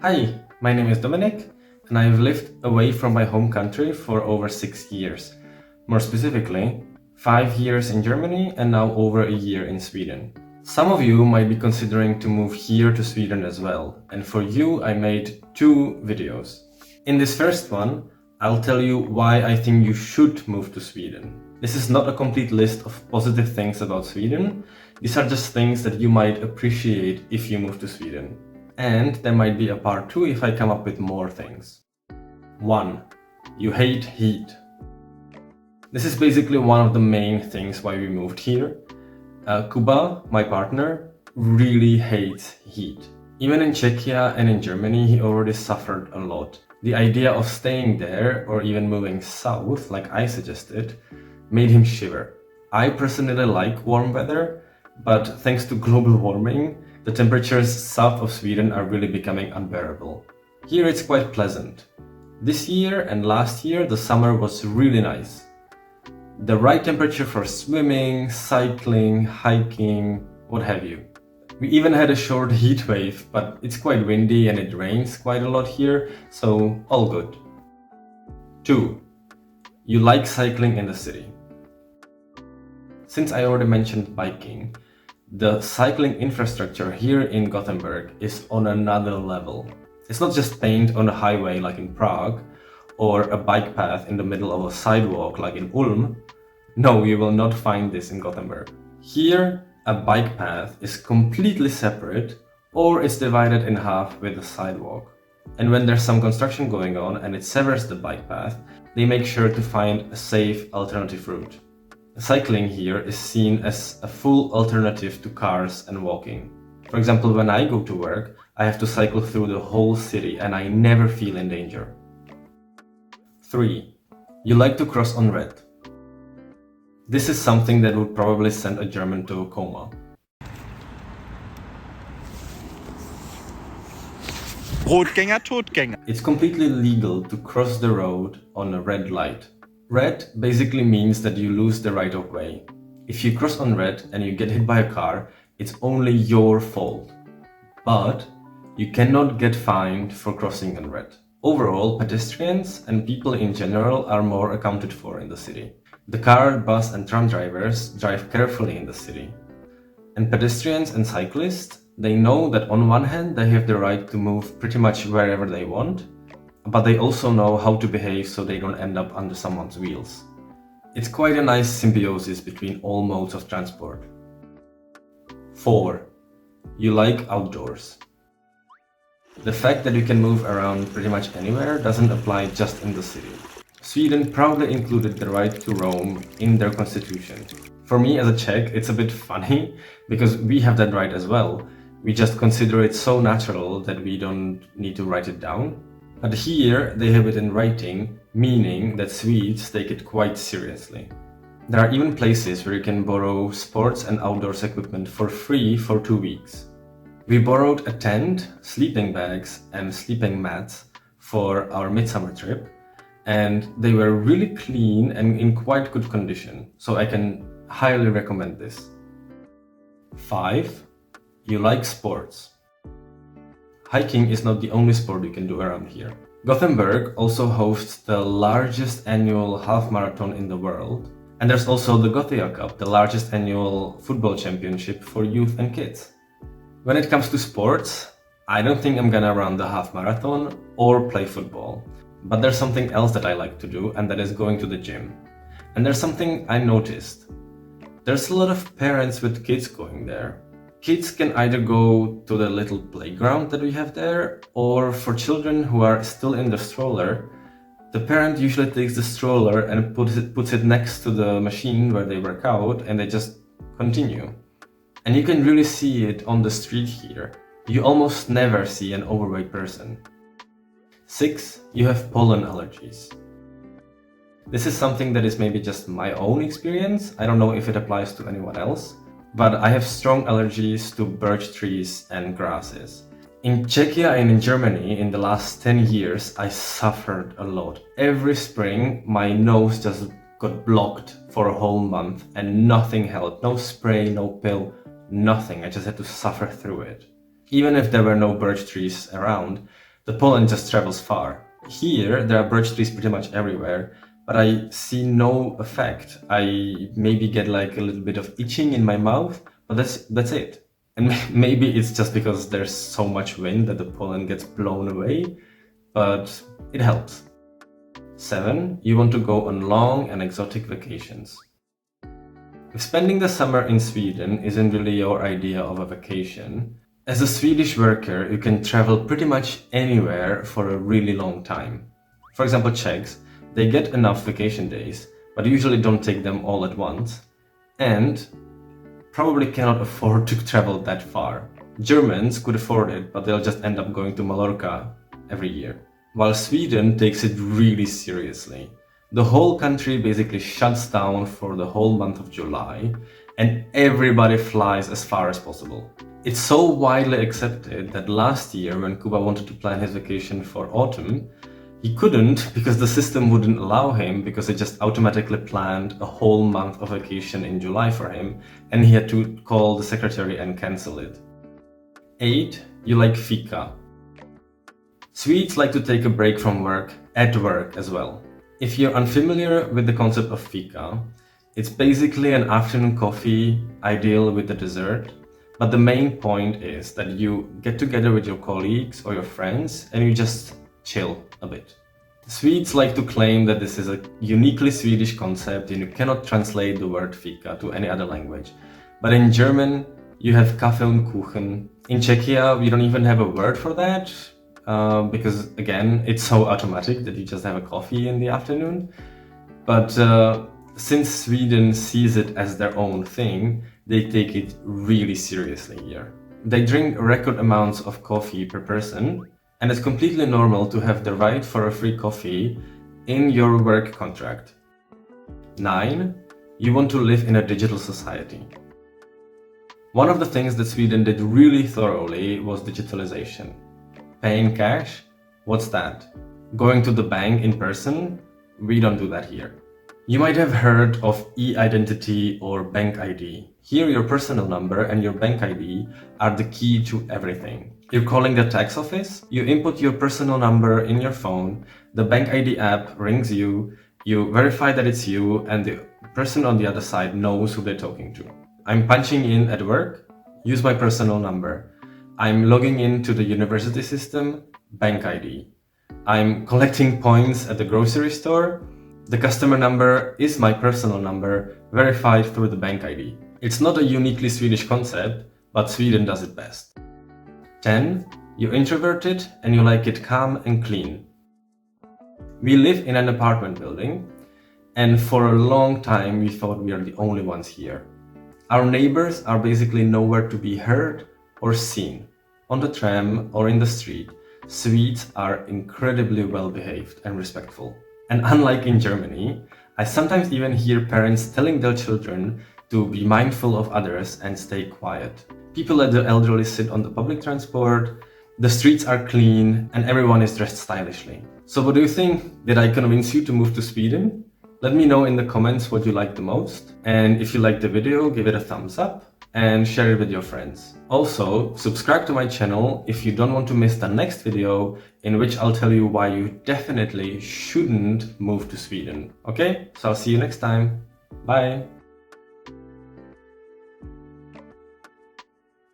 Hi, my name is Dominic, and I've lived away from my home country for over 6 years. More specifically, 5 years in Germany and now over a year in Sweden. Some of you might be considering to move here to Sweden as well, and for you I made 2 videos. In this first one, I'll tell you why I think you should move to Sweden. This is not a complete list of positive things about Sweden. These are just things that you might appreciate if you move to Sweden. And there might be a part 2 if I come up with more things. 1. You hate heat. This is basically one of the main things why we moved here. Kuba, my partner, really hates heat. Even in Czechia and in Germany, he already suffered a lot. The idea of staying there or even moving south, like I suggested, made him shiver. I personally like warm weather, but thanks to global warming, the temperatures south of Sweden are really becoming unbearable. Here it's quite pleasant. This year and last year the summer was really nice. The right temperature for swimming, cycling, hiking, what have you. We even had a short heat wave, but it's quite windy and it rains quite a lot here, so all good. 2. You like cycling in the city. Since I already mentioned biking, the cycling infrastructure here in Gothenburg is on another level. It's not just paint on a highway like in Prague, or a bike path in the middle of a sidewalk like in Ulm. No, you will not find this in Gothenburg. Here, a bike path is completely separate, or it's divided in half with a sidewalk. And when there's some construction going on and it severs the bike path, they make sure to find a safe alternative route. Cycling here is seen as a full alternative to cars and walking. For example, when I go to work, I have to cycle through the whole city and I never feel in danger. 3. You like to cross on red. This is something that would probably send a German to a coma. Rotgänger, Totgänger. It's completely legal to cross the road on a red light. Red basically means that you lose the right of way. If you cross on red and you get hit by a car, it's only your fault. But you cannot get fined for crossing on red. Overall, pedestrians and people in general are more accounted for in the city. The car, bus and tram drivers drive carefully in the city. And pedestrians and cyclists, they know that on one hand they have the right to move pretty much wherever they want, but they also know how to behave so they don't end up under someone's wheels. It's quite a nice symbiosis between all modes of transport. 4. You like outdoors. The fact that you can move around pretty much anywhere doesn't apply just in the city. Sweden proudly included the right to roam in their constitution. For me as a Czech, it's a bit funny because we have that right as well. We just consider it so natural that we don't need to write it down. But here they have it in writing, meaning that Swedes take it quite seriously. There are even places where you can borrow sports and outdoors equipment for free for 2 weeks. We borrowed a tent, sleeping bags and sleeping mats for our midsummer trip, and they were really clean and in quite good condition, so I can highly recommend this. 5. You like sports. Hiking is not the only sport you can do around here. Gothenburg also hosts the largest annual half marathon in the world. And there's also the Gothia Cup, the largest annual football championship for youth and kids. When it comes to sports, I don't think I'm gonna run the half marathon or play football. But there's something else that I like to do, and that is going to the gym. And there's something I noticed. There's a lot of parents with kids going there. Kids can either go to the little playground that we have there, or for children who are still in the stroller, the parent usually takes the stroller and puts it next to the machine where they work out, and they just continue. And you can really see it on the street here. You almost never see an overweight person. 6. You have pollen allergies. This is something that is maybe just my own experience. I don't know if it applies to anyone else. But I have strong allergies to birch trees and grasses. In Czechia and in Germany, in the last 10 years, I suffered a lot. Every spring, my nose just got blocked for a whole month and nothing helped. No spray, no pill, nothing. I just had to suffer through it. Even if there were no birch trees around, The pollen just travels far. Here, there are birch trees pretty much everywhere, but I see no effect. I maybe get like a little bit of itching in my mouth, but that's it. And maybe it's just because there's so much wind that the pollen gets blown away, but it helps. 7. You want to go on long and exotic vacations. If spending the summer in Sweden isn't really your idea of a vacation, as a Swedish worker, you can travel pretty much anywhere for a really long time. For example, Czechs, they get enough vacation days, but usually don't take them all at once, and probably cannot afford to travel that far. Germans could afford it, but they'll just end up going to Mallorca every year. While Sweden takes it really seriously. The whole country basically shuts down for the whole month of July, and everybody flies as far as possible. It's so widely accepted that last year, when Kuba wanted to plan his vacation for autumn, he couldn't because the system wouldn't allow him, because it just automatically planned a whole month of vacation in July for him, and he had to call the secretary and cancel it. 8. You like fika. Swedes like to take a break from work at work as well. If you're unfamiliar with the concept of fika, it's basically an afternoon coffee, ideal with a dessert, but the main point is that you get together with your colleagues or your friends and you just chill a bit. Swedes like to claim that this is a uniquely Swedish concept and you cannot translate the word fika to any other language. But in German, you have Kaffee und Kuchen. In Czechia, we don't even have a word for that. Because again, it's so automatic that you just have a coffee in the afternoon. But since Sweden sees it as their own thing, they take it really seriously here. They drink record amounts of coffee per person, and it's completely normal to have the right for a free coffee in your work contract. 9. You want to live in a digital society. One of the things that Sweden did really thoroughly was digitalization. Paying cash? What's that? Going to the bank in person? We don't do that here. You might have heard of e-identity or bank ID. Here your personal number and your bank ID are the key to everything. You're calling the tax office, you input your personal number in your phone, the bank ID app rings you, you verify that it's you, and the person on the other side knows who they're talking to. I'm punching in at work, use my personal number. I'm logging into the university system, bank ID. I'm collecting points at the grocery store. The customer number is my personal number, verified through the bank ID. It's not a uniquely Swedish concept, but Sweden does it best. 10. You're introverted and you like it calm and clean. We live in an apartment building, and for a long time we thought we are the only ones here. Our neighbors are basically nowhere to be heard or seen. On the tram or in the street, Swedes are incredibly well behaved and respectful. And unlike in Germany, I sometimes even hear parents telling their children to be mindful of others and stay quiet. People let the elderly sit on the public transport, the streets are clean, and everyone is dressed stylishly. So what do you think? Did I convince you to move to Sweden? Let me know in the comments what you like the most. And if you liked the video, give it a thumbs up and share it with your friends. Also, subscribe to my channel if you don't want to miss the next video, in which I'll tell you why you definitely shouldn't move to Sweden. Okay? So I'll see you next time. Bye!